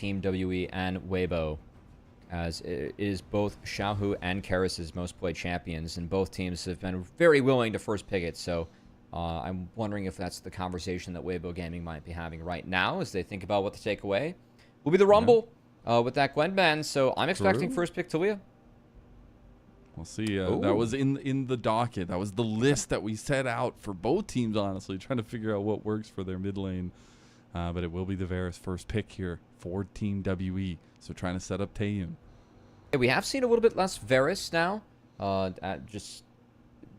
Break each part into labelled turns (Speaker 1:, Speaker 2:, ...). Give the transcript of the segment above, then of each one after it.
Speaker 1: Team WE and Weibo, as it is both Xiaohu and Karis' most played champions, and both teams have been very willing to first pick it. So I'm wondering if that's the conversation that Weibo Gaming might be having right now as they think about what to take away. Will be the Rumble with that Gwen ban, so I'm expecting first pick Talia.
Speaker 2: We'll see. That was in the docket. That was the list that we set out for both teams, honestly, trying to figure out what works for their mid lane. But it will be the Varus first pick here for Team WE. So trying to set up Taeyoon.
Speaker 1: Yeah, we have seen a little bit less Varus now. Just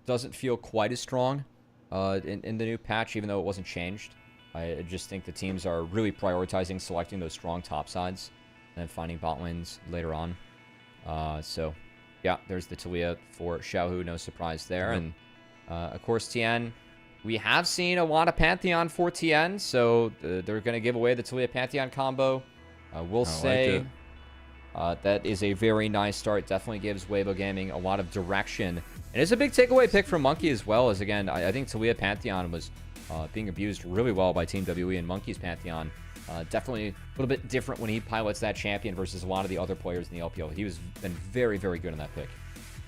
Speaker 1: doesn't feel quite as strong in the new patch, even though it wasn't changed. I just think the teams are really prioritizing selecting those strong top sides and then finding bot lanes later on. So, yeah, there's the Talia for Xiaohu. No surprise there. And, of course, Tian. We have seen a lot of Pantheon for Tian, so they're going to give away the Talia Pantheon combo. We'll say that is a very nice start. Definitely gives Weibo Gaming a lot of direction. And it's a big takeaway pick from Monki as well, as, again, I think Talia Pantheon was being abused really well by Team WE, and Monki's Pantheon definitely a little bit different when he pilots that champion versus a lot of the other players in the LPL. He was been very, very good in that pick.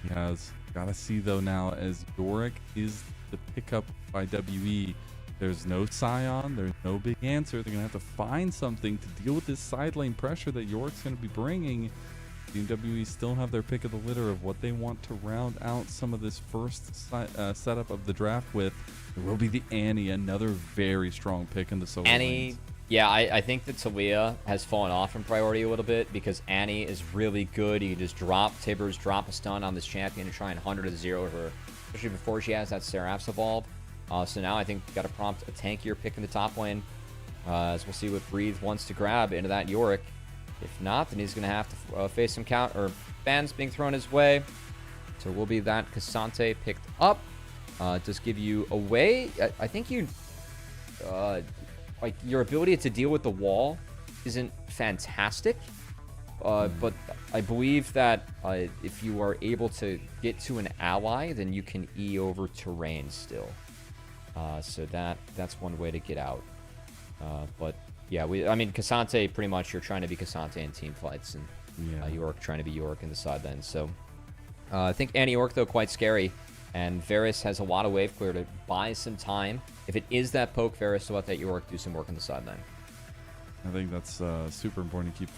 Speaker 2: He has. Gotta see, though, now, as Yorick is the pickup by WE. There's no Scion. There's no big answer. They're going to have to find something to deal with this side lane pressure that Yorick's going to be bringing. Team WE still have their pick of the litter of what they want to round out some of this first setup of the draft with. There will be the Annie, another very strong pick in the solo
Speaker 1: Annie,
Speaker 2: lanes.
Speaker 1: yeah, I think that Talia has fallen off in priority a little bit because Annie is really good. You can just drop Tibbers, drop a stun on this champion and try and 100 to 0 her, especially before she has that Seraph's evolve. So now I think you've got to prompt a tankier pick in the top lane, as we'll see what Breathe wants to grab into that Yorick. If not, then he's going to have to face some bans being thrown his way. So will be that Cassante picked up. Does give you away. I think you, like, your ability to deal with the wall isn't fantastic. But I believe that if you are able to get to an ally, then you can E over terrain still. So that's one way to get out. But yeah, I mean, Cassante, pretty much you're trying to be Cassante in team fights, and Yorick trying to be Yorick in the side lane. So I think Annie Yorick, though, quite scary. And Varus has a lot of wave clear to buy some time. If it is that poke, Varus to let that Yorick do some work on the side lane.
Speaker 2: I think that's super important to keep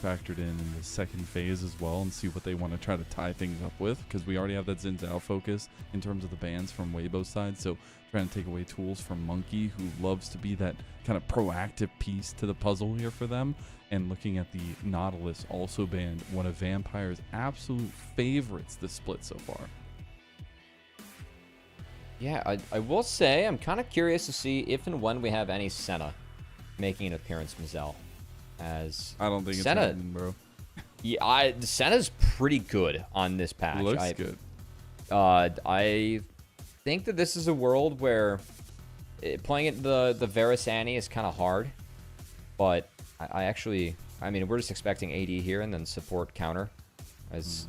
Speaker 2: factored in the second phase as well and see what they want to try to tie things up with, because we already have that Xin Zhao focus in terms of the bans from Weibo's side. So trying to take away tools from Monki, who loves to be that kind of proactive piece to the puzzle here for them. And looking at the Nautilus also banned, one of Vampire's absolute favorites this split so far.
Speaker 1: Yeah, I will say I'm kind of curious to see if and when we have any Senna making an appearance, Mazel. As
Speaker 2: I don't think
Speaker 1: Senna,
Speaker 2: it's happening, bro.
Speaker 1: Yeah, Senna's pretty good on this patch.
Speaker 2: Looks good.
Speaker 1: I think that this is a world where playing it the Varus Annie is kind of hard, but I mean, we're just expecting AD here and then support counter. As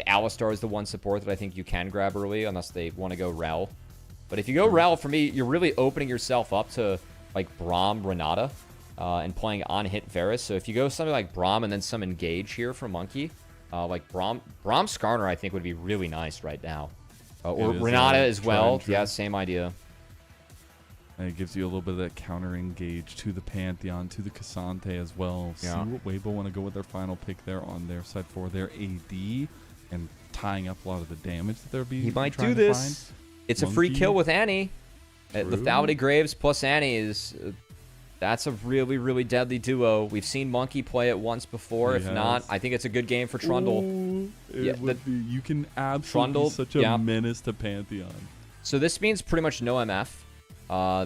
Speaker 1: Alistar is the one support that I think you can grab early unless they want to go Rel. But if you go Rel, for me, you're really opening yourself up to like Braum, Renata, and playing on hit Varus. So if you go something like Braum and then some engage here from Monki, like Braum Skarner, I think would be really nice right now. Or Renata as well. Yeah, same idea.
Speaker 2: And it gives you a little bit of that counter engage to the Pantheon, to the Cassante as well. Yeah. See what Weibo want to go with their final pick there on their side for their AD and tying up a lot of the damage that they're being.
Speaker 1: He might do this. It's Monki. A free kill with Annie. Lethality Graves plus Annie is that's a really, really deadly duo. We've seen Monki play it once before. If not, I think it's a good game for Trundle.
Speaker 2: Ooh, you can absolutely be such a menace to Pantheon.
Speaker 1: So this means pretty much no MF.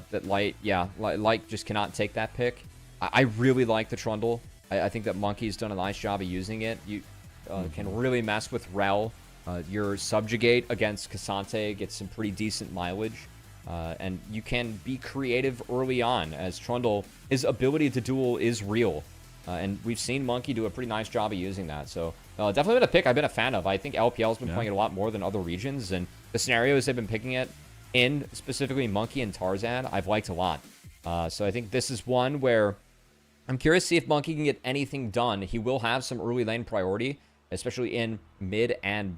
Speaker 1: That Light just cannot take that pick. I really like the Trundle. I think that Monkey's done a nice job of using it. You can really mess with Rel. Your Subjugate against Cassante gets some pretty decent mileage. And you can be creative early on, as Trundle, his ability to duel is real. And we've seen Monki do a pretty nice job of using that. So definitely been a pick I've been a fan of. I think LPL's been playing it a lot more than other regions. And the scenarios they've been picking it in, specifically Monki and Tarzan, I've liked a lot. So I think this is one where I'm curious to see if Monki can get anything done. He will have some early lane priority, especially in mid and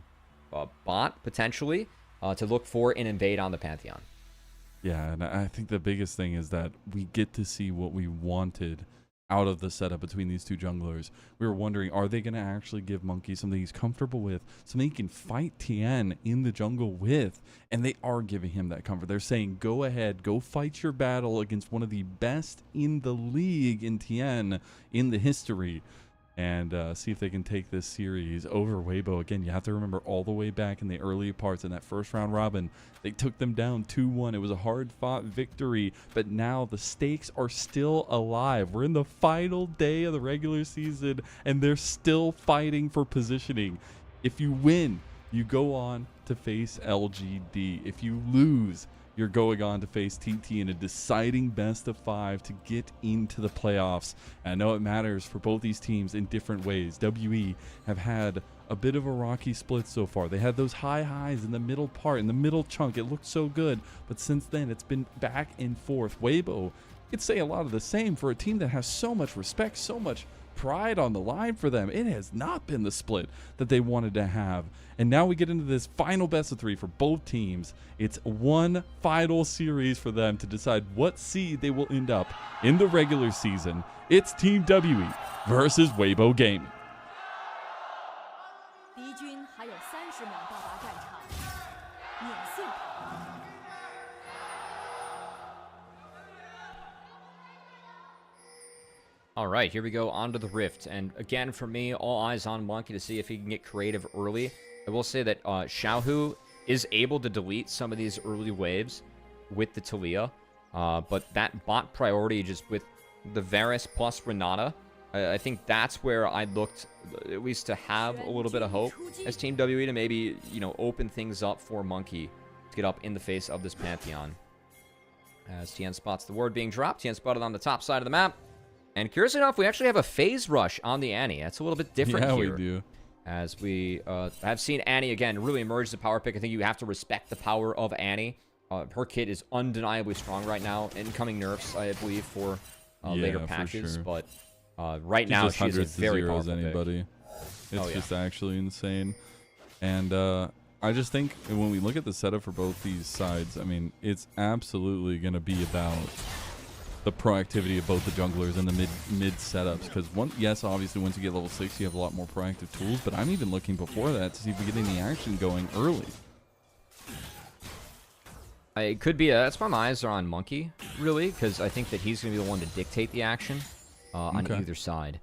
Speaker 1: bot, potentially, to look for an invade on the Pantheon.
Speaker 2: Yeah, and I think the biggest thing is that we get to see what we wanted out of the setup between these two junglers. We were wondering, are they going to actually give Monki something he's comfortable with, something he can fight Tian in the jungle with? And they are giving him that comfort. They're saying, go ahead, go fight your battle against one of the best in the league in Tian in the history, and see if they can take this series over Weibo. Again, you have to remember all the way back in the early parts in that first round robin, they took them down 2-1. It was a hard-fought victory, but now the stakes are still alive. We're in the final day of the regular season, and they're still fighting for positioning. If you win, you go on to face LGD. If you lose, you're going on to face TT in a deciding best of 5 to get into the playoffs. And I know it matters for both these teams in different ways. WE have had a bit of a rocky split so far. They had those high highs in the middle part, in the middle chunk. It looked so good, but since then it's been back and forth. Weibo, you'd say a lot of the same for a team that has so much respect, so much pride on the line for them. It has not been the split that they wanted to have. And now we get into this final best of 3 for both teams. It's one final series for them to decide what seed they will end up in the regular season. It's Team WE versus Weibo Gaming.
Speaker 1: All right, here we go onto the Rift. And again, for me, all eyes on Monki to see if he can get creative early. I will say that Xiaohu is able to delete some of these early waves with the Talia. But that bot priority just with the Varus plus Renata, I think that's where I looked at least to have a little bit of hope as Team WE to maybe, you know, open things up for Monki to get up in the face of this Pantheon. As Tian spots the ward being dropped, Tian spotted on the top side of the map. And curiously enough, we actually have a phase rush on the Annie. That's a little bit different here.
Speaker 2: Yeah, we do.
Speaker 1: As we have seen Annie, again, really emerge as a power pick. I think you have to respect the power of Annie. Her kit is undeniably strong right now. Incoming nerfs, I believe, for later patches.
Speaker 2: Sure.
Speaker 1: But right now, she's a very powerful
Speaker 2: anybody.
Speaker 1: Pick.
Speaker 2: It's just actually insane. And I just think when we look at the setup for both these sides, I mean, it's absolutely going to be about the proactivity of both the junglers and the mid setups, because yes, obviously once you get level 6 you have a lot more proactive tools, but I'm even looking before that to see if we get any action going early.
Speaker 1: It could be that's why my eyes are on Monki, really, because I think that he's going to be the one to dictate the action on either side.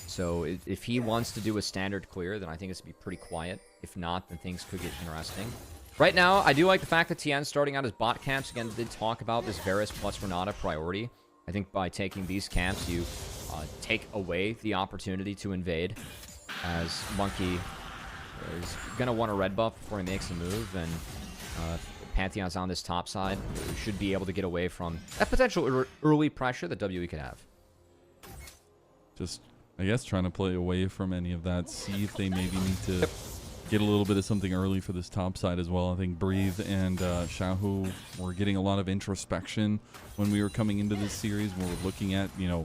Speaker 1: So if he wants to do a standard clear, then I think it's going to be pretty quiet. If not, then things could get interesting. Right now, I do like the fact that Tian's starting out his bot camps. Again, did talk about this Varus plus Renata priority. I think by taking these camps, you take away the opportunity to invade, as Monki is going to want a red buff before he makes a move, and Pantheon's on this top side. Should be able to get away from that potential early pressure that WE could have.
Speaker 2: Just, I guess, trying to play away from any of that, see if they maybe need to get a little bit of something early for this top side as well. I think Breathe and Xiaohu were getting a lot of introspection when we were coming into this series, when we're looking at, you know,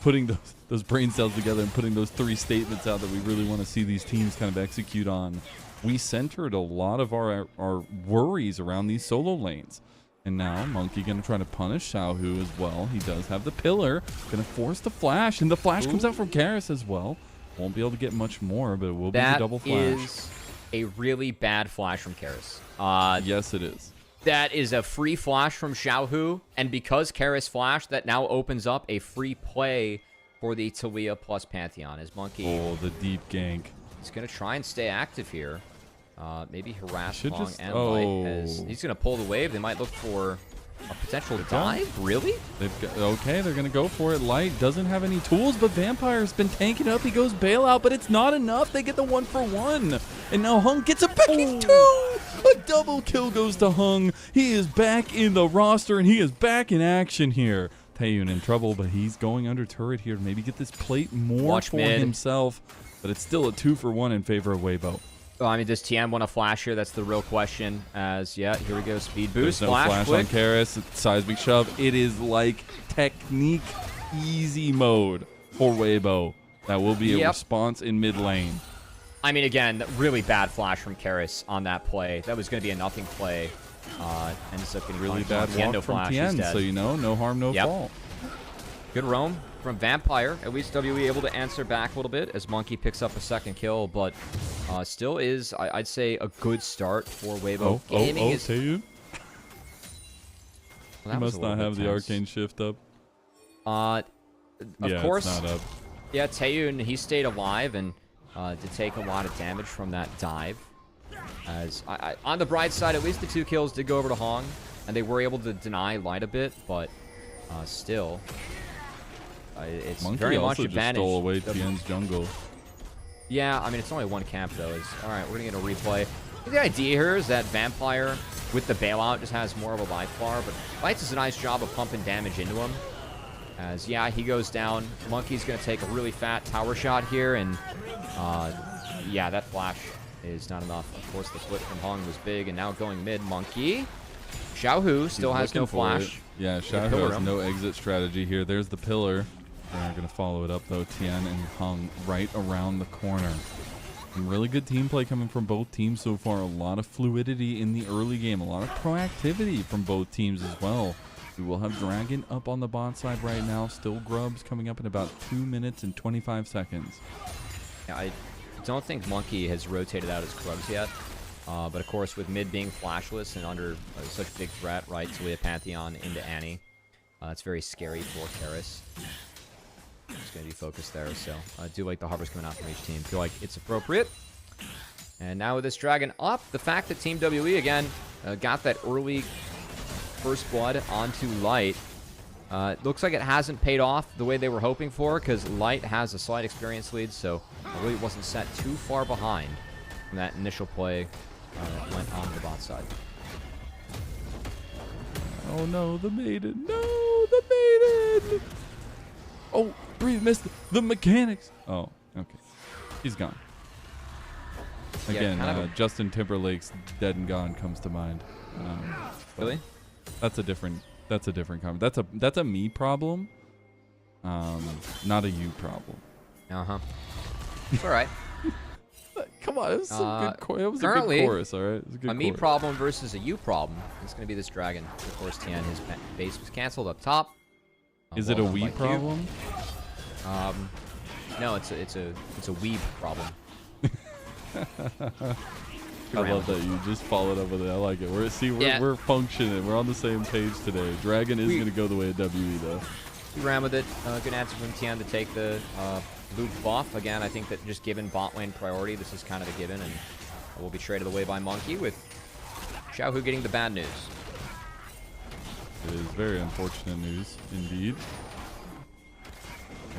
Speaker 2: putting those brain cells together and putting those 3 statements out that we really want to see these teams kind of execute on. We centered a lot of our worries around these solo lanes. And now Monki going to try to punish Xiaohu as well. He does have the pillar, going to force the flash, and the flash comes out from Karis as well. Won't be able to get much more, but it will be a double flash.
Speaker 1: That is a really bad flash from Karis.
Speaker 2: Yes, it is.
Speaker 1: That is a free flash from Xiaohu, and because Karis flashed, that now opens up a free play for the Talia plus Pantheon. As Monki...
Speaker 2: Oh, the deep gank.
Speaker 1: He's going to try and stay active here. Maybe harass Pong
Speaker 2: just,
Speaker 1: and Light, as he's going to pull the wave. They might look for a potential dive? Really?
Speaker 2: Okay, they're going to go for it. Light doesn't have any tools, but Vampire's been tanking up. He goes bailout, but it's not enough. They get the 1-for-1. And now Hung gets a pecking 2. A double kill goes to Hung. He is back in the roster, and he is back in action here. Taeyoon in trouble, but he's going under turret here to maybe get this plate more for himself. But it's still a 2-for-1 in favor of Weibo.
Speaker 1: Well, I mean, does Tian want a flash here? That's the real question. As, yeah, here we go. Speed boost.
Speaker 2: There's no flash on Karis. Seismic shove. It is like technique easy mode for Weibo. That will be a response in mid lane.
Speaker 1: I mean, again, really bad flash from Karis on that play. That was going to be a nothing play. Ends up getting
Speaker 2: really bad walk from Tian, so you know, no harm, no fault.
Speaker 1: Good roam from Vampire. At least WE able to answer back a little bit as Monki picks up a second kill, but still is, I'd say, a good start for Weibo Gaming.
Speaker 2: Taeyoon? Well, he must not have the arcane shift up.
Speaker 1: Of course.
Speaker 2: It's not up.
Speaker 1: Yeah, Taeyoon, he stayed alive and did take a lot of damage from that dive. As on the bright side, at least the 2 kills did go over to Hong, and they were able to deny Light a bit, but still, it's
Speaker 2: Monki
Speaker 1: very much
Speaker 2: also
Speaker 1: advantage.
Speaker 2: Just stole away Tian's jungle.
Speaker 1: Yeah, I mean, it's only 1 camp, though. All right, we're going to get a replay. The idea here is that Vampire, with the bailout, just has more of a life bar, but Lights does a nice job of pumping damage into him. As, yeah, he goes down. Monkey's going to take a really fat tower shot here, and, yeah, that flash is not enough. Of course, the split from Hong was big, and now going mid, Monki. Xiaohu still has no flash.
Speaker 2: Yeah, Xiaohu has no exit strategy here. There's the pillar. They're not going to follow it up, though. Tian and Hong right around the corner. Some really good team play coming from both teams so far. A lot of fluidity in the early game. A lot of proactivity from both teams as well. We will have Dragon up on the bot side right now. Still Grubs coming up in about 2 minutes and 25 seconds.
Speaker 1: Yeah, I don't think Monki has rotated out his Grubs yet. But of course, with mid being flashless and under such a big threat, right, to a Pantheon into Annie, it's very scary for Karis. It's going to be focused there, so I do like the hovers coming out from each team. Feel like it's appropriate. And now with this Dragon up, the fact that Team WE, again, got that early first blood onto Light, looks like it hasn't paid off the way they were hoping for, because Light has a slight experience lead, so it really wasn't set too far behind from that initial play that went on the bot side.
Speaker 2: Oh no, the maiden! No, the maiden! Oh, Bree missed the mechanics. Oh, okay. He's gone. Again,
Speaker 1: yeah,
Speaker 2: Justin Timberlake's Dead and Gone comes to mind.
Speaker 1: Really?
Speaker 2: That's a different comment. That's a me problem. Not a you problem.
Speaker 1: It's all right.
Speaker 2: Come on, it was a good chorus, all right? It was a good
Speaker 1: me problem versus a you problem. It's going to be this Dragon. Of course, Tian, his base was canceled up top.
Speaker 2: Is it a we problem?
Speaker 1: No, it's a weeb problem.
Speaker 2: I love that you just followed up with it. I like it. We're functioning. We're on the same page today. Dragon is going to go the way of WE though.
Speaker 1: We ran with it. Good answer from Tian to take the loop buff. Again, I think that just given bot lane priority, this is kind of a given, and will be traded away by Monki with Xiaohu getting the bad news.
Speaker 2: It is very unfortunate news indeed.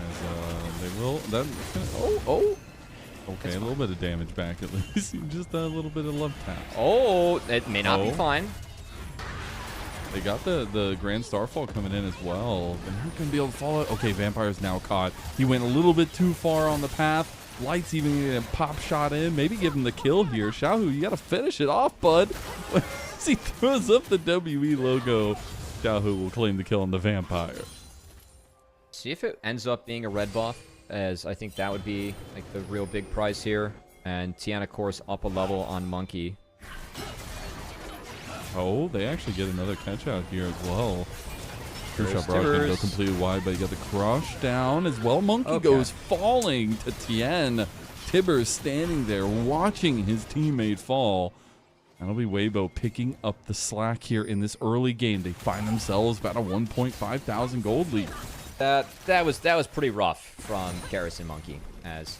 Speaker 2: As they will. Okay, a little bit of damage back at least. Just a little bit of love tap.
Speaker 1: Oh, it may not be fine.
Speaker 2: They got the Grand Starfall coming in as well. And who can be able to follow it? Okay, Vampire's now caught. He went a little bit too far on the path. Light's even getting a pop shot in. Maybe give him the kill here. Xiaohu, you got to finish it off, bud. As he throws up the WE logo, Xiaohu will claim the kill on the Vampire.
Speaker 1: See if it ends up being a red buff, as I think that would be like the real big prize here. And Tian, of course, up a level on Monki.
Speaker 2: Oh, they actually get another catch out here as well. Skirmishes going to go completely wide, but you got the crush down as well. Monki goes falling to Tian. Tibbers standing there watching his teammate fall. That'll be Weibo picking up the slack here in this early game. They find themselves about a 1.5 thousand gold lead.
Speaker 1: That was pretty rough from Karis and Monki. As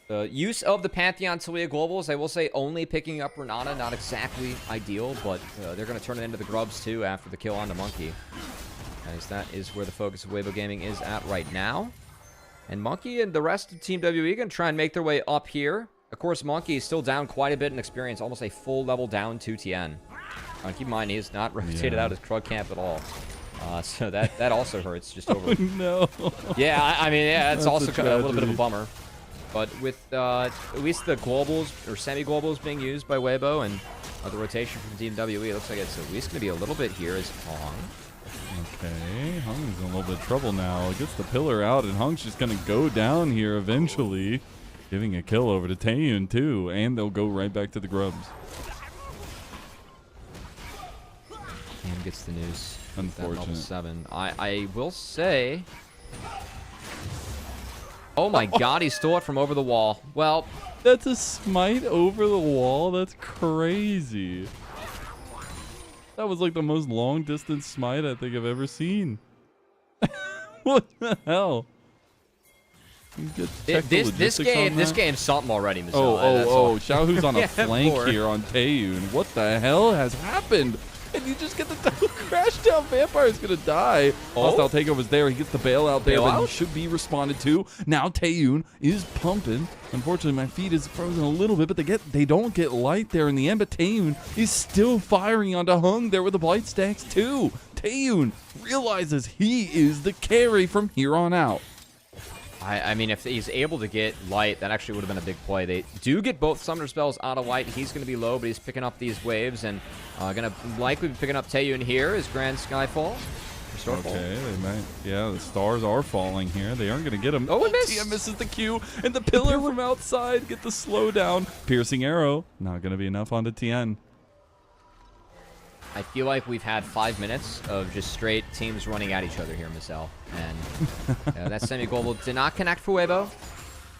Speaker 1: the use of the Pantheon Talia Globals, I will say only picking up Renata, not exactly ideal, but they're going to turn it into the Grubs too after the kill on the Monki. As that is where the focus of Weibo Gaming is at right now. And Monki and the rest of Team WE going to try and make their way up here. Of course, Monki is still down quite a bit in experience, almost a full level down to Tian. Keep in mind, he has not rotated out his Krug camp at all. So that also hurts just over.
Speaker 2: Oh, no.
Speaker 1: Yeah, I mean, yeah, it's also a little bit of a bummer. But with at least the globals or semi-globals being used by Weibo and the rotation from Team WE, it looks like it's at least going to be a little bit here as Hong
Speaker 2: Okay, Hung's in a little bit of trouble now. Gets the pillar out, and Hung's just going to go down here eventually. Giving a kill over to Taeyoon, too. And they'll go right back to the grubs.
Speaker 1: And gets the news.
Speaker 2: Unfortunate.
Speaker 1: Level 7. I will say... Oh my god, he stole it from over the wall. Well...
Speaker 2: That's a smite over the wall? That's crazy. That was like the most long distance smite I think I've ever seen. What the hell?
Speaker 1: This game's something already, Mazel.
Speaker 2: Oh, Xiaohu's on a
Speaker 1: Yeah,
Speaker 2: flank
Speaker 1: bored.
Speaker 2: here on Taeyoon. What the hell has happened? And you just get the double crash down. Vampire's gonna die. Hostile takeover's there. He gets the bailout there, but he should be responded to. Now Taeyoon is pumping. Unfortunately, my feet is frozen a little bit, but they don't get light there in the end. But Taeyoon is still firing onto Hung there with the blight stacks too. Taeyoon realizes he is the carry from here on out.
Speaker 1: I mean, if he's able to get light, that actually would have been a big play. They do get both summoner spells out of light. He's going to be low, but he's picking up these waves and going to likely be picking up Taeyoon here as Grand Skyfall.
Speaker 2: Okay, they might. Yeah, the stars are falling here. They aren't going to get him.
Speaker 1: Oh, it missed.
Speaker 2: Tian misses the Q, and the pillar from outside get the slowdown. Piercing arrow. Not going to be enough onto Tian.
Speaker 1: I feel like we've had 5 minutes of just straight teams running at each other here, Mazel. And that semi-global did not connect for Weibo.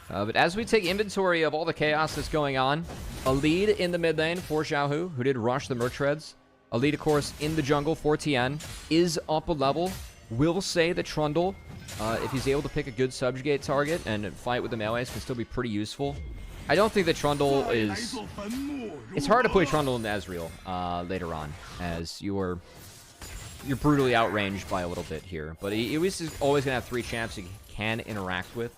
Speaker 1: But as we take inventory of all the chaos that's going on, a lead in the mid lane for Xiaohu, who did rush the Merc Treads. A lead, of course, in the jungle for Tian. Is up a level. Will say that Trundle, if he's able to pick a good subjugate target and fight with the melees, can still be pretty useful. I don't think that Trundle is... It's hard to play Trundle in Ezreal later on, as you're brutally outranged by a little bit here. But he is always going to have 3 champs he can interact with.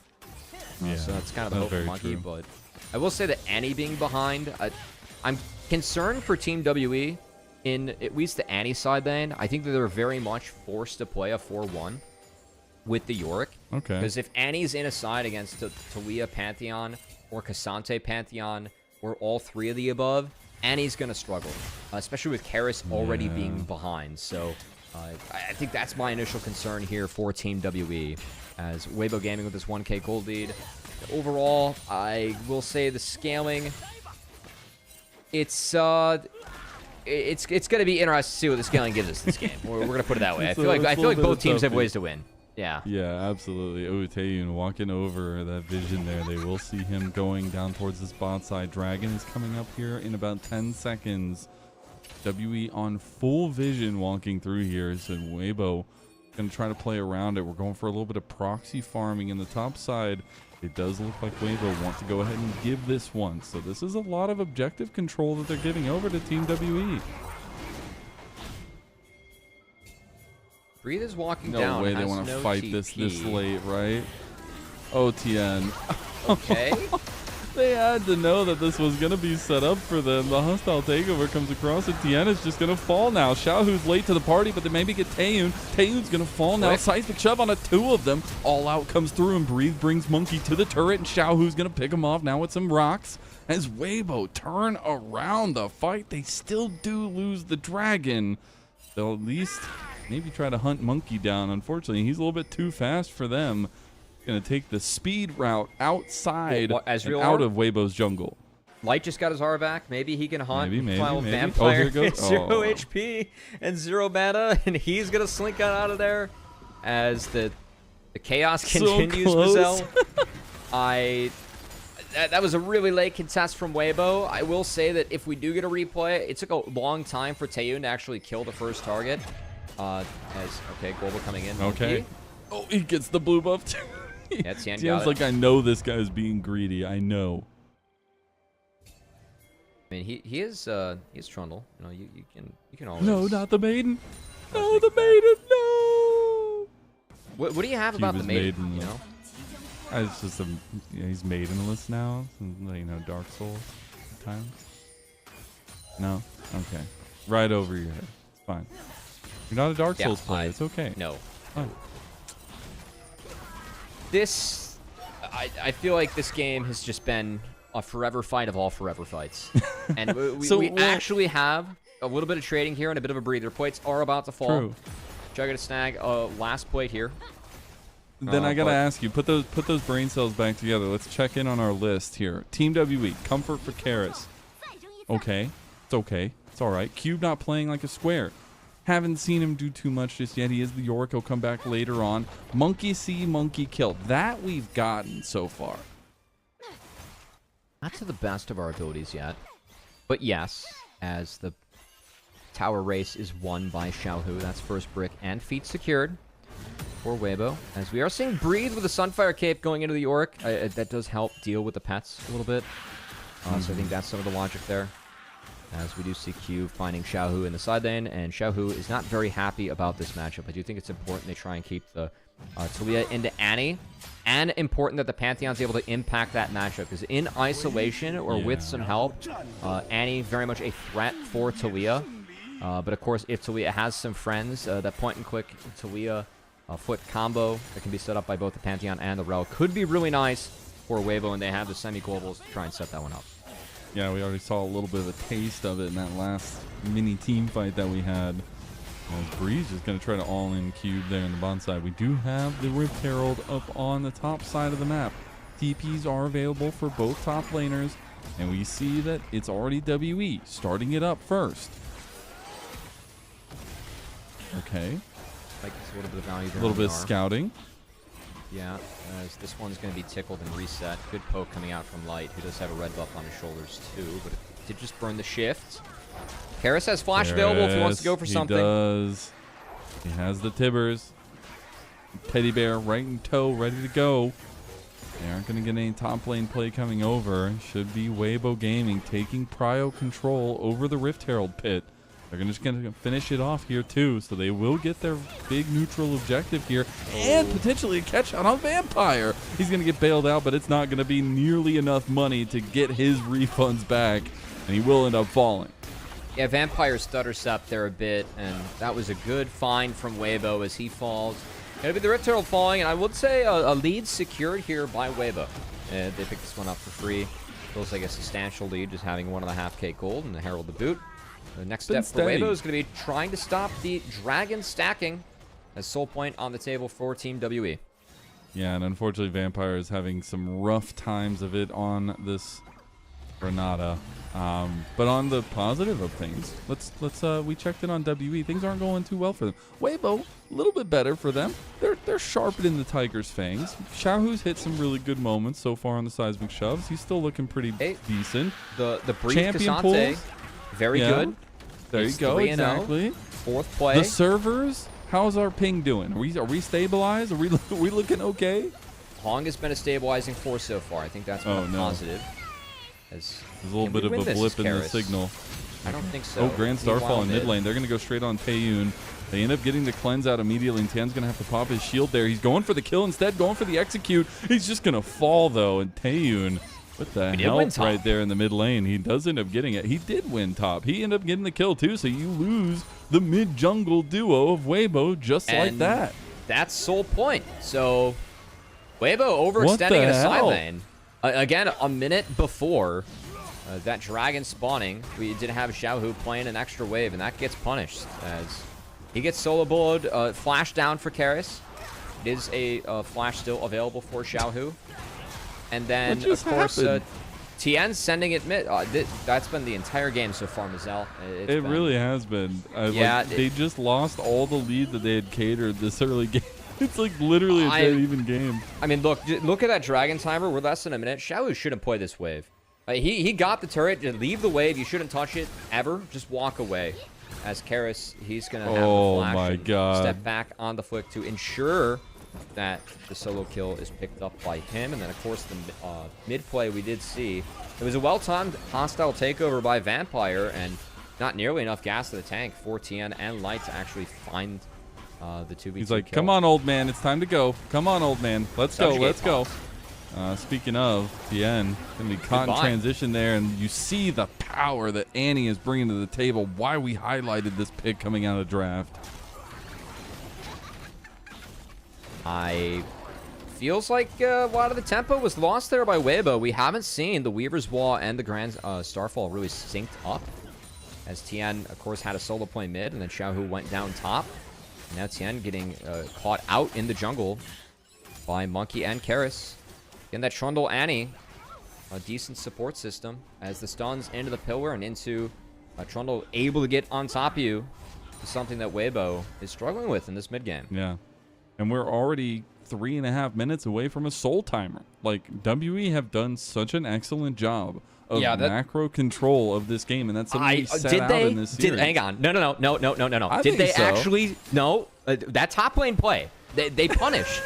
Speaker 2: Yeah,
Speaker 1: so that's kind of the hope for Monki. But I will say that Annie being behind, I'm concerned for Team WE in at least the Annie side lane. I think that they're very much forced to play a 4-1 with the Yorick.
Speaker 2: Okay.
Speaker 1: Because if Annie's in a side against Talia Pantheon or Cassante Pantheon or all 3 of the above, Annie's going to struggle, especially with Karis already being behind. So I think that's my initial concern here for Team WE, as Weibo Gaming with this 1K gold lead. Overall, I will say the scaling, it's going to be interesting to see what the scaling gives us this game. We're going to put it that way. I feel like both teams have ways to win. Yeah.
Speaker 2: Yeah, absolutely. Oh, Taeyoon walking over that vision there. They will see him going down towards this bot side. Dragon is coming up here in about 10 seconds. WE on full vision walking through here. So Weibo going to try to play around it. We're going for a little bit of proxy farming in the top side. It does look like Weibo wants to go ahead and give this one. So this is a lot of objective control that they're giving over to Team WE.
Speaker 1: Breathe is walking
Speaker 2: no
Speaker 1: down.
Speaker 2: No way they want to fight this late, right? Oh, Tian.
Speaker 1: Okay.
Speaker 2: They had to know that this was going to be set up for them. The hostile takeover comes across, and Tian is just going to fall now. Xiaohu's late to the party, but they maybe get Taeyoon. Taeyoon's going to fall now. Seismic shove on a 2 of them. All out comes through, and Breathe brings Monki to the turret, and Xiaohu's going to pick him off now with some rocks. As Weibo turn around the fight, they still do lose the dragon. They'll at least maybe try to hunt Monki down. Unfortunately, he's a little bit too fast for them. Going to take the speed route outside and out of Weibo's jungle.
Speaker 1: Light just got his R back. Maybe he can hunt
Speaker 2: maybe.
Speaker 1: Vampire.
Speaker 2: Oh, here goes.
Speaker 1: 0 HP and 0 mana, and he's going to slink out of there as the chaos continues, Mazel. That was a really late contest from Weibo. I will say that if we do get a replay, it took a long time for Taeyoon to actually kill the first target. Okay, Global coming in.
Speaker 2: Okay. Oh, he gets the blue buff too.
Speaker 1: Yeah, Tian
Speaker 2: Tian's like, I know this guy's being greedy. I know.
Speaker 1: I mean, he is Trundle. You know, you can always.
Speaker 2: No, not the maiden. No, the maiden. No.
Speaker 1: What do you have about the maiden? You know,
Speaker 2: it's just he's maidenless now. You know, Dark Souls at times. No. Okay. Right over your head. It's fine. You're not a Dark Souls player. It's okay.
Speaker 1: No.
Speaker 2: Oh.
Speaker 1: I feel like this game has just been a forever fight of all forever fights. And we actually have a little bit of trading here and a bit of a breather. Plates are about to fall.
Speaker 2: True.
Speaker 1: Jugger to snag last plate here.
Speaker 2: Then I gotta ask you, put those brain cells back together. Let's check in on our list here. Team WE, comfort for Karis. Okay, it's okay. It's all right. Cube not playing like a square. Haven't seen him do too much just yet. He is the York. He'll come back later on. Monkey see, monkey kill. That we've gotten so far.
Speaker 1: Not to the best of our abilities yet. But yes, as the tower race is won by Xiaohu. That's first brick and feet secured for Weibo. As we are seeing Breathe with the Sunfire Cape going into the York. That does help deal with the pets a little bit. So I think that's some of the logic there. As we do see Q finding Xiaohu in the side lane, and Xiaohu is not very happy about this matchup. I do think it's important they try and keep the Talia into Annie, and important that the Pantheon's able to impact that matchup, because in isolation or with some help, Annie very much a threat for Talia. But of course, if Talia has some friends, that point-and-click Talia foot combo that can be set up by both the Pantheon and the Rel could be really nice for Weibo, and they have the semi-globals to try and set that one up.
Speaker 2: Yeah, we already saw a little bit of a taste of it in that last mini team fight that we had. Breeze is going to try to all-in Cube there in the bottom side. We do have the Rift Herald up on the top side of the map. TPs are available for both top laners, and we see that it's already WE starting it up first. Okay.
Speaker 1: Like a little bit of value there.
Speaker 2: A little bit of scouting.
Speaker 1: Yeah, as this one's going to be tickled and reset. Good poke coming out from Light, who does have a red buff on his shoulders too, but it did just burn the shift. Karis has flash available if he wants to go for something.
Speaker 2: He does. He has the Tibbers. Teddy Bear right in tow, ready to go. They aren't going to get any top lane play coming over. Should be Weibo Gaming taking prio control over the Rift Herald pit. They're just going to finish it off here, too. So they will get their big neutral objective here. And potentially a catch out on Vampire. He's going to get bailed out, but it's not going to be nearly enough money to get his refunds back. And he will end up falling.
Speaker 1: Yeah, Vampire stutters up there a bit. And that was a good find from Weibo as he falls. It'll be the Rift Herald falling. And I would say a lead secured here by Weibo. They picked this one up for free. Feels like a substantial lead, just having 1.5k gold and the Herald to boot. The next step for Weibo is going to be trying to stop the Dragon stacking as Soul Point on the table for Team WE.
Speaker 2: Yeah, and unfortunately Vampire is having some rough times of it on this Granada. But on the positive of things, we checked in on WE. Things aren't going too well for them. Weibo, a little bit better for them. They're sharpening the Tiger's fangs. Xiaohu's hit some really good moments so far on the seismic shoves. He's still looking pretty decent.
Speaker 1: The Breathe
Speaker 2: Champion pulls.
Speaker 1: Very good.
Speaker 2: There you go, exactly.
Speaker 1: Fourth play.
Speaker 2: The servers, how's our ping doing? Are we stabilized? Are we looking okay?
Speaker 1: Hong has been a stabilizing force so far. I think that's been positive.
Speaker 2: There's a little bit of a blip in the signal.
Speaker 1: I don't think so.
Speaker 2: Oh, Grand Starfall in mid lane. They're going to go straight on Taeyoon. They end up getting the cleanse out immediately, and Tian's going to have to pop his shield there. He's going for the kill instead, going for the execute. He's just going to fall, though, and Taeyoon... What the hell right there in the mid lane. He does end up getting it. He did win top. He ended up getting the kill too, so you lose the mid-jungle duo of Weibo just like that.
Speaker 1: That's Soul Point. So Weibo overextending in a side lane. Again, a minute before that dragon spawning, we did have Xiaohu playing an extra wave, and that gets punished as he gets solo bullied. Flash down for Karis. It is a flash still available for Xiaohu. And then, of course, Tian sending it mid. That's been the entire game so far, Mazel.
Speaker 2: It really has been. They just lost all the lead that they had catered this early game. It's like literally a dead even game. I mean, look at that dragon timer. We're less than a minute. Xiaohu shouldn't play this wave. He got the turret. Just leave the wave. You shouldn't touch it ever. Just walk away. As Karis, he's going to have the flash and step back on the flick to ensure that the solo kill is picked up by him. And then, of course, the mid play we did see. It was a well-timed hostile takeover by Vampire, and not nearly enough gas to the tank for Tian and Light to actually find the 2v2 He's like,
Speaker 1: kill.
Speaker 2: come on, old man. It's time to go. Come on, old man. Let's go. Let's go. Speaking of, Tian, going to be caught in transition there, and you see the power that Annie is bringing to the table. Why we highlighted this pick coming out of draft.
Speaker 1: Feels like a lot of the tempo was lost there by Weibo. We haven't seen the Weaver's Wall and the Grand Starfall really synced up. As Tian, of course, had a solo play mid, and then Xiaohu went down top. Now Tian getting caught out in the jungle by Monki and Karis. In that Trundle Annie, a decent support system as the stuns into the pillar and into Trundle able to get on top of you is something that Weibo is struggling with in this mid game.
Speaker 2: Yeah. And we're already 3.5 minutes away from a soul timer. Like, WE have done such an excellent job of macro control of this game, and that's something we set out in this series.
Speaker 1: Hang on. No. Did they actually... No. That top lane play, they punished.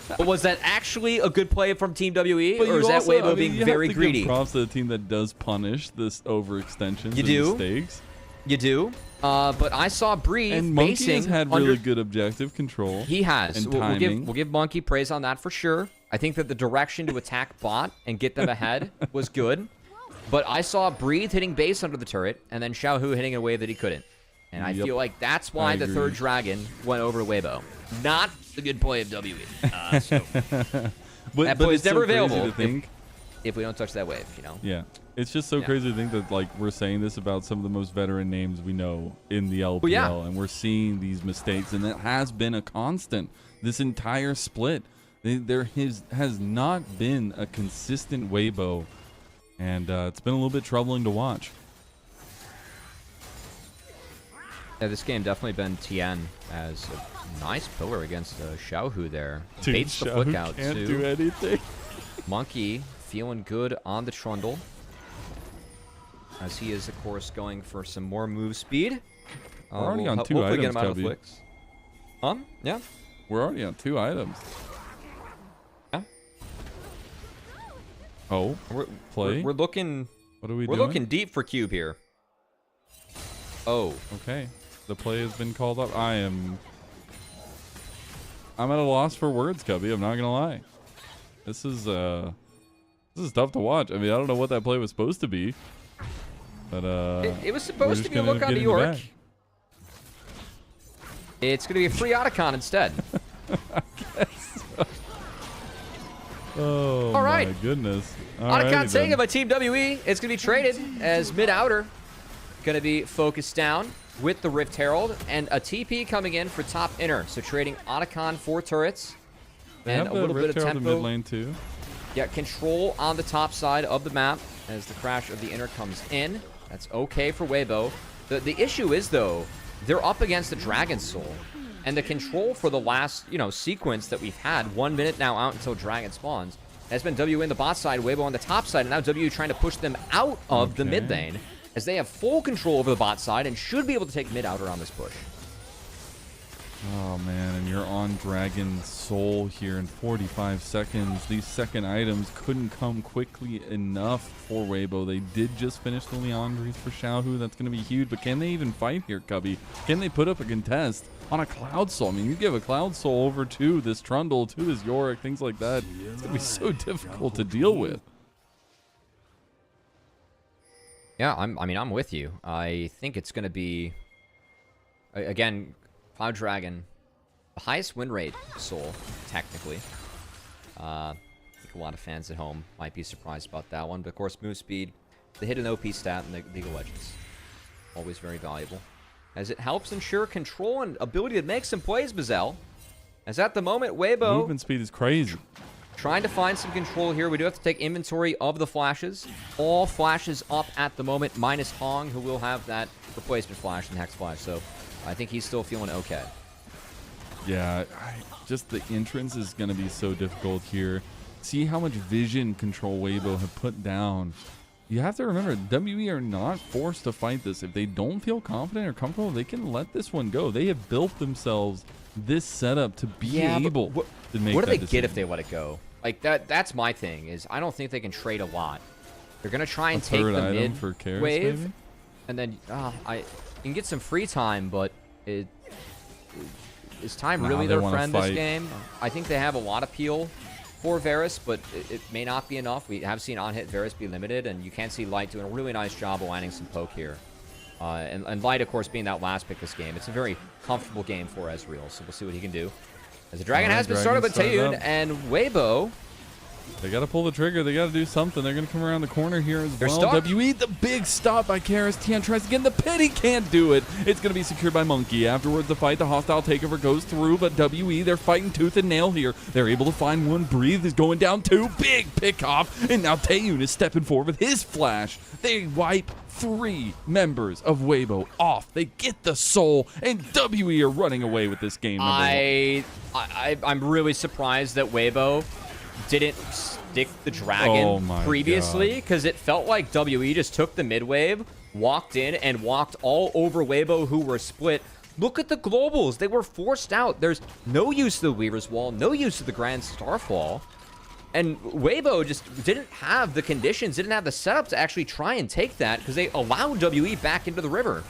Speaker 1: But was that actually a good play from Team WE, or is that Weibo being very greedy?
Speaker 2: Give props to the team that does punish this overextensions and mistakes.
Speaker 1: You do. But I saw Breathe
Speaker 2: and Monki has had really good objective control.
Speaker 1: He has.
Speaker 2: And timing.
Speaker 1: We'll give Monki praise on that for sure. I think that the direction to attack bot and get them ahead was good. But I saw Breathe hitting base under the turret, and then Xiaohu hitting a wave that he couldn't. And I feel like that's why the third dragon went over to Weibo. Not the good play of WE. That play is never available if we don't touch that wave, you know?
Speaker 2: Yeah. It's just so crazy to think that, like, we're saying this about some of the most veteran names we know in the LPL, and we're seeing these mistakes, and that has been a constant this entire split. There has not been a consistent Weibo, and it's been a little bit troubling to watch.
Speaker 1: Yeah, this game definitely been Tian as a nice pillar against Xiaohu there.
Speaker 2: Dude,
Speaker 1: Baits the
Speaker 2: Xiaohu
Speaker 1: flick out
Speaker 2: can't
Speaker 1: too.
Speaker 2: do anything.
Speaker 1: Monki feeling good on the Trundle, as he is, of course, going for some more move speed.
Speaker 2: We're already on 2 items, Cubby.
Speaker 1: Yeah.
Speaker 2: We're already on 2 items.
Speaker 1: Yeah.
Speaker 2: Oh,
Speaker 1: we're looking.
Speaker 2: What are we doing?
Speaker 1: We're looking deep for Cube here. Oh.
Speaker 2: Okay. The play has been called up. I'm at a loss for words, Cubby. I'm not gonna lie. This is tough to watch. I mean, I don't know what that play was supposed to be, but
Speaker 1: it was supposed to be a look on New York. It's gonna be a free Otacon instead.
Speaker 2: I guess so. Oh,
Speaker 1: all right.
Speaker 2: My goodness.
Speaker 1: Otacon taken by Team WE. It's gonna be traded as mid outer. Gonna be focused down with the Rift Herald and a TP coming in for top inner. So trading Otacon for turrets.
Speaker 2: They
Speaker 1: and
Speaker 2: have
Speaker 1: a little bit of tempo.
Speaker 2: In mid lane too.
Speaker 1: Yeah, control on the top side of the map as the crash of the inner comes in. That's okay for Weibo. The issue is, though, they're up against the Dragon Soul. And the control for the last, sequence that we've had, 1 minute now out until Dragon spawns, has been W in the bot side, Weibo on the top side, and now W trying to push them out of the mid lane, as they have full control over the bot side and should be able to take mid outer on this push.
Speaker 2: Oh man, and you're on Dragon Soul here in 45 seconds. These second items couldn't come quickly enough for Weibo. They did just finish the Leandries for Xiaohu. That's going to be huge, but can they even fight here, Cubby? Can they put up a contest on a Cloud Soul? I mean, you give a Cloud Soul over to this Trundle, to this Yorick, things like that. It's going to be so difficult to deal with.
Speaker 1: Yeah, I'm with you. I think it's going to be, again, Cloud Dragon, the highest win rate Soul, technically. I think a lot of fans at home might be surprised about that one. But of course, move speed, the hidden OP stat in the League of Legends, always very valuable, as it helps ensure control and ability to make some plays, Mazel. As at the moment, Weibo...
Speaker 2: movement speed is crazy.
Speaker 1: Trying to find some control here. We do have to take inventory of the flashes. All flashes up at the moment, minus Hong, who will have that replacement flash and Hex Flash. So I think he's still feeling okay.
Speaker 2: Yeah, just the entrance is going to be so difficult here. See how much vision control Weibo have put down. You have to remember, WE are not forced to fight this. If they don't feel confident or comfortable, they can let this one go. They have built themselves this setup to be able to make
Speaker 1: what do they
Speaker 2: decision.
Speaker 1: get if they let it go? Like, that's my thing, is I don't think they can trade a lot. They're going to try and take the mid
Speaker 2: for Karis,
Speaker 1: wave,
Speaker 2: maybe?
Speaker 1: and then you can get some free time, but is time really their friend this game? I think they have a lot of peel for Varus, but it may not be enough. We have seen on-hit Varus be limited, and you can see Light doing a really nice job of landing some poke here. And Light, of course, being that last pick this game. It's a very comfortable game for Ezreal, so we'll see what he can do. As the Dragon has been started with Taeyoon, and Weibo
Speaker 2: They got to pull the trigger. They got to do something. They're going to come around the corner here as
Speaker 1: They're
Speaker 2: well.
Speaker 1: stuck.
Speaker 2: WE, the big stop by Karis. Tian tries to get in the pit. He can't do it. It's going to be secured by Monki. Afterwards, the fight, the hostile takeover goes through, but WE, they're fighting tooth and nail here. They're able to find one. Breathe is going down two. Big pick off. And now Taeyoon is stepping forward with his flash. They wipe 3 members of Weibo off. They get the soul, and WE are running away with this game.
Speaker 1: I'm really surprised that Weibo didn't stick the dragon previously, because it felt like WE just took the mid wave, walked in, and walked all over Weibo, who were split. Look at the globals. They were forced out. There's no use of the Weaver's Wall, no use of the Grand Starfall. And Weibo just didn't have the conditions, didn't have the setup to actually try and take that, because they allowed WE back into the river.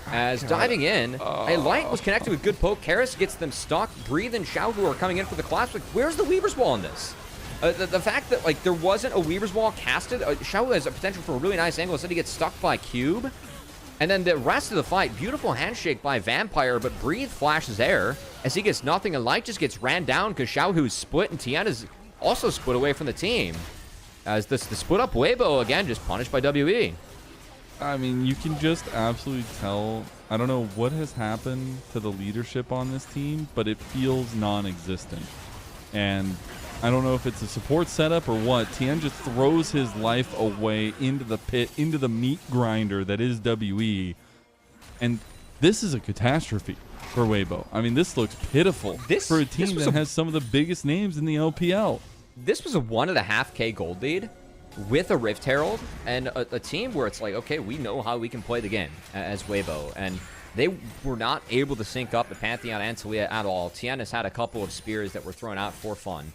Speaker 1: As diving in, a light was connected with good poke. Karis gets them stuck. Breathe and Xiaohu are coming in for the collapse. Like, where's the Weaver's Wall in this? The fact that, like, there wasn't a Weaver's Wall casted, Xiaohu has a potential for a really nice angle. Instead, he gets stuck by Cube. And then the rest of the fight, beautiful handshake by Vampire, but Breathe flashes air as he gets nothing, and Light just gets ran down because Xiaohu's split, and Tian is also split away from the team. As the split up Weibo, again, just punished by WE.
Speaker 2: I mean, you can just absolutely tell. I don't know what has happened to the leadership on this team, but it feels non-existent. And I don't know if it's a support setup or what. Tian just throws his life away into the pit, into the meat grinder that is WE. And this is a catastrophe for Weibo. I mean, this looks pitiful for a team that has some of the biggest names in the LPL.
Speaker 1: This was a 1.5K gold lead with a Rift Herald, and a team where it's like, okay, we know how we can play the game as Weibo, and they were not able to sync up the Pantheon and Talia at all. Tian has had a couple of spears that were thrown out for fun,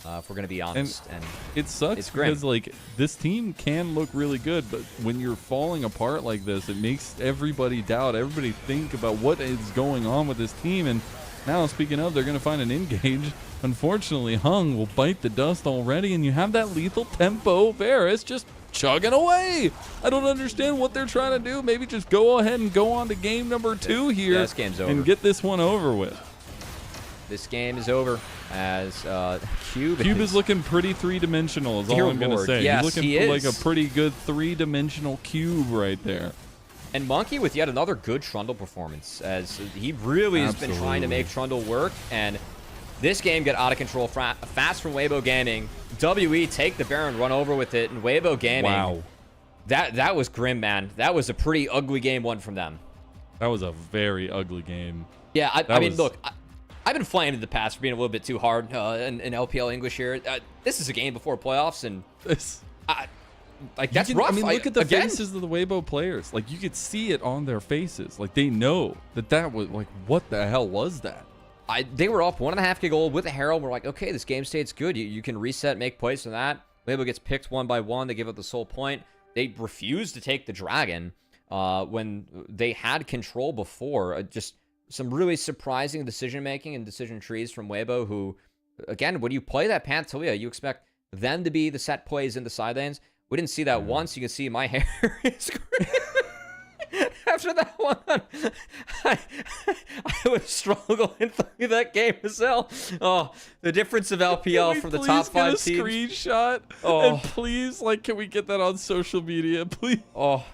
Speaker 1: if we're going to be honest. And
Speaker 2: it sucks because, like, this team can look really good, but when you're falling apart like this, it makes everybody doubt, everybody think about what is going on with this team. And now, speaking of, they're going to find an engage. Unfortunately, Hung will bite the dust already, and you have that lethal tempo. Varus just chugging away. I don't understand what they're trying to do. Maybe just go ahead and go on to game number 2 here.
Speaker 1: Yeah, this game's over.
Speaker 2: And get this one over with.
Speaker 1: This game is over as Cube
Speaker 2: is looking pretty three-dimensional is all I'm going to say.
Speaker 1: Yes,
Speaker 2: He's looking for like a pretty good three-dimensional cube right there.
Speaker 1: And Monki with yet another good Trundle performance, as he really has been trying to make Trundle work. And this game got out of control fast from Weibo Gaming. WE take the Baron, run over with it, and Weibo Gaming.
Speaker 2: Wow.
Speaker 1: That was grim, man. That was a pretty ugly game one from them.
Speaker 2: That was a very ugly game.
Speaker 1: Yeah, I mean, look, I've been flamed in the past for being a little bit too hard in LPL English here. This is a game before playoffs, and like, that's rough.
Speaker 2: I mean, look at the faces of the Weibo players. Like, you could see it on their faces. Like, they know that was, like, what the hell was that?
Speaker 1: They were up 1.5K gold with a Herald. We're like, okay, this game state's good. You can reset, make plays from that. Weibo gets picked 1 by 1. They give up the soul point. They refuse to take the dragon when they had control before. Just some really surprising decision-making and decision trees from Weibo, who, again, when you play that Panthelia, you expect them to be the set plays in the side lanes. We didn't see that once. You can see my hair is green. After that one, I was struggling through that game as well. Oh, the difference of LPL from the top 5 teams.
Speaker 2: Screenshot. And please, like, can we get that on social media, please?
Speaker 1: Oh,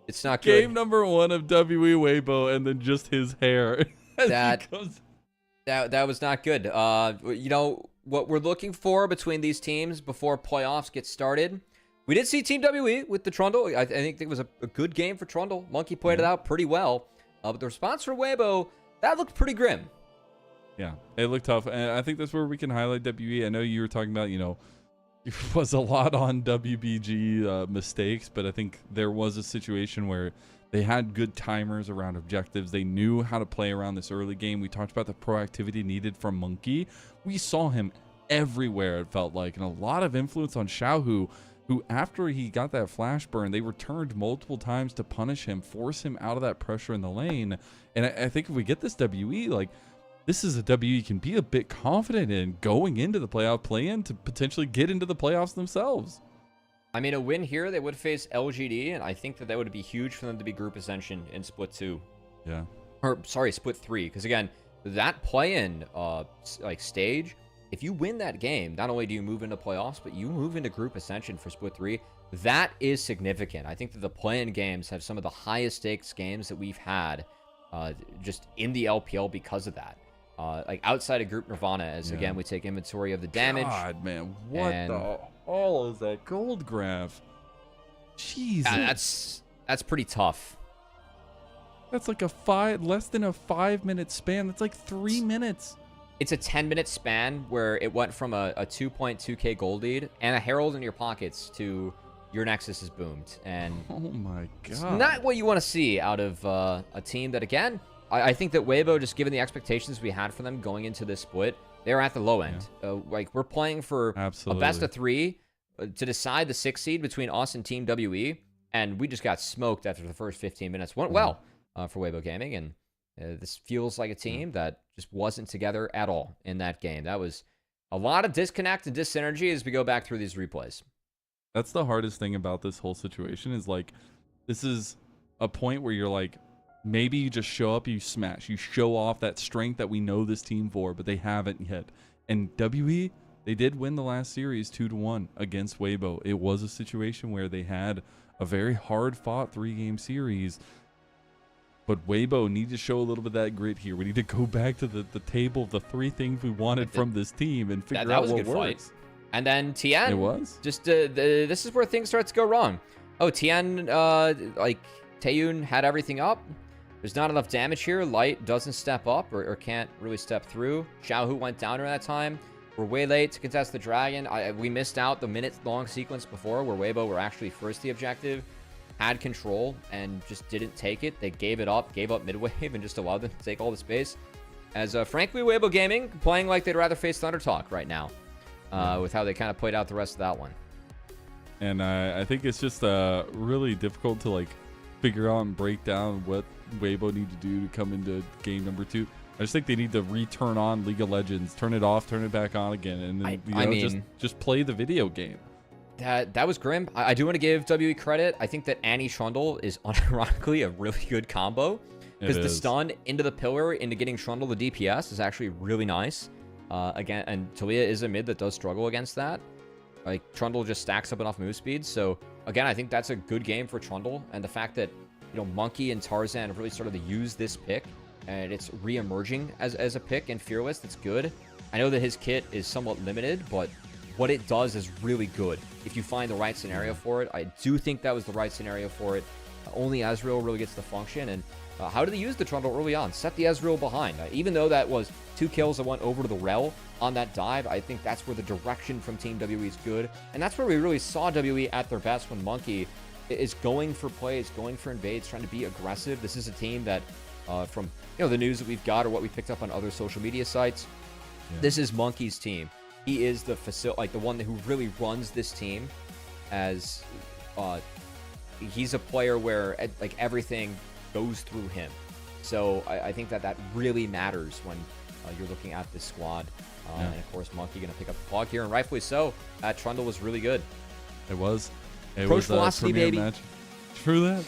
Speaker 1: it's not good.
Speaker 2: Game number 1 of WE Weibo, and then just his hair.
Speaker 1: That was not good. You know what we're looking for between these teams before playoffs get started. We did see Team WE with the Trundle. I think it was a good game for Trundle. Monki played it out pretty well. But the response for Weibo, that looked pretty grim.
Speaker 2: Yeah, it looked tough. And I think that's where we can highlight WE. I know you were talking about, you know, it was a lot on WBG mistakes, but I think there was a situation where they had good timers around objectives. They knew how to play around this early game. We talked about the proactivity needed from Monki. We saw him everywhere, it felt like, and a lot of influence on Xiaohu, who, after he got that flash burn, they returned multiple times to punish him, force him out of that pressure in the lane. And I think if we get this WE, like, this is a WE can be a bit confident in going into the playoff play-in to potentially get into the playoffs themselves.
Speaker 1: I mean, a win here, they would face LGD, and I think that would be huge for them to be group ascension in Split 2.
Speaker 2: Yeah.
Speaker 1: Or, sorry, Split 3. Because, again, that play-in, like, stage if you win that game, not only do you move into playoffs, but you move into group ascension for split 3. That is significant. I think that the play-in games have some of the highest stakes games that we've had just in the LPL because of that. Like outside of group Nirvana, as again we take inventory of the damage.
Speaker 2: God, man, what the all is that gold graph? Jesus,
Speaker 1: that's pretty tough.
Speaker 2: That's like less than a 5-minute span. That's like 3 minutes.
Speaker 1: It's a 10-minute span where it went from a 2.2k gold lead and a herald in your pockets to your Nexus is boomed. And
Speaker 2: oh my god,
Speaker 1: it's not what you want to see out of a team that, again, I think that Weibo, just given the expectations we had for them going into this split, they're at the low end. Like, we're playing for a best of 3 to decide the 6th seed between us and Team WE, and we just got smoked after the first 15 minutes. Went well for Weibo Gaming, and this feels like a team that just wasn't together at all in that game. That was a lot of disconnect and dyssynergy as we go back through these replays.
Speaker 2: That's the hardest thing about this whole situation is, like, this is a point where you're like, maybe you just show up, you smash, you show off that strength that we know this team for, but they haven't yet. And WE, they did win the last series 2-1 against Weibo. It was a situation where they had a very hard-fought 3-game series, but Weibo need to show a little bit of that grit here. We need to go back to the table of the 3 things we wanted from this team and figure out what works.
Speaker 1: And then Tian,
Speaker 2: it was
Speaker 1: just this is where things start to go wrong. Oh, Tian, like Taeyoon had everything up. There's not enough damage here. Light doesn't step up or can't really step through. Xiaohu went down during that time. We're way late to contest the dragon. We missed out the minute-long sequence before where Weibo were actually first the objective, had control, and just didn't take it. They gave it up, gave up mid-wave, and just allowed them to take all the space. As, frankly, Weibo Gaming playing like they'd rather face Thunder Talk right now with how they kind of played out the rest of that one.
Speaker 2: And I think it's just really difficult to, like, figure out and break down what Weibo need to do to come into game number 2. I just think they need to return on League of Legends, turn it off, turn it back on again, and then just play the video game.
Speaker 1: That was grim. I do want to give WE credit. I think that Annie Trundle is unironically a really good combo because the stun into the pillar into getting Trundle the DPS is actually really nice. Again, and Talia is a mid that does struggle against that. Like, Trundle just stacks up enough move speed. So again, I think that's a good game for Trundle, and the fact that, you know, Monki and Tarzan have really started to use this pick, and it's re-emerging as a pick in Fearless. That's good. I know that his kit is somewhat limited, but what it does is really good if you find the right scenario for it. I do think that was the right scenario for it. Only Ezreal really gets the function. And how do they use the Trundle early on? Set the Ezreal behind. Even though that was 2 kills that went over to the Rel on that dive, I think that's where the direction from Team WE is good. And that's where we really saw WE at their best when Monki is going for plays, going for invades, trying to be aggressive. This is a team that, from, you know, the news that we've got or what we picked up on other social media sites, this is Monki's team. He is the the one who really runs this team. As he's a player where like everything goes through him. So I think that really matters when you're looking at this squad. And of course, Monki going to pick up the fog here, and rightfully so. Trundle was really good.
Speaker 2: It was.
Speaker 1: Approach velocity, baby.
Speaker 2: Match. True that.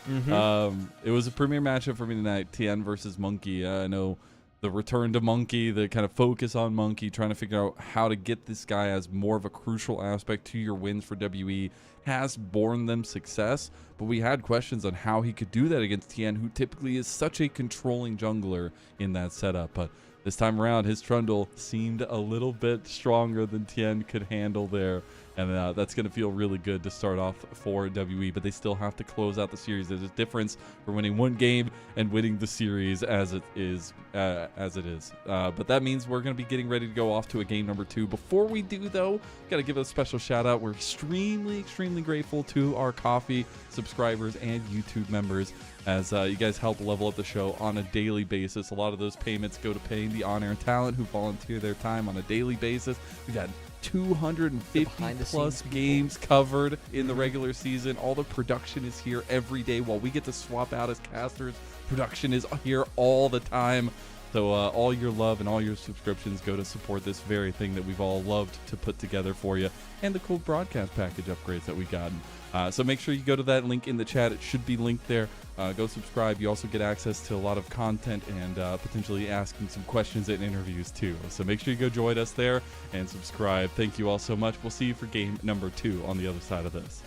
Speaker 2: Mm-hmm. It was a premier matchup for me tonight. Tian versus Monki. I know the return to Monki, the kind of focus on Monki, trying to figure out how to get this guy as more of a crucial aspect to your wins for WE has borne them success. But we had questions on how he could do that against Tian, who typically is such a controlling jungler in that setup. But this time around, his Trundle seemed a little bit stronger than Tian could handle there. And that's going to feel really good to start off for WE, but they still have to close out the series. There's a difference for winning one game and winning the series as it is. But that means we're going to be getting ready to go off to a game number 2. Before we do, though, got to give a special shout out. We're extremely grateful to our coffee subscribers and YouTube members, as you guys help level up the show on a daily basis. A lot of those payments go to paying the on-air talent who volunteer their time on a daily basis. We got 250 plus games covered in the regular season. All the production is here every day while we get to swap out as casters. Production is here all the time. So all your love and all your subscriptions go to support this very thing that we've all loved to put together for you, and the cool broadcast package upgrades that we got. So make sure you go to that link in the chat. It should be linked there. Go subscribe. You also get access to a lot of content and potentially asking some questions and interviews too. So make sure you go join us there and subscribe. Thank you all so much. We'll see you for game number 2 on the other side of this.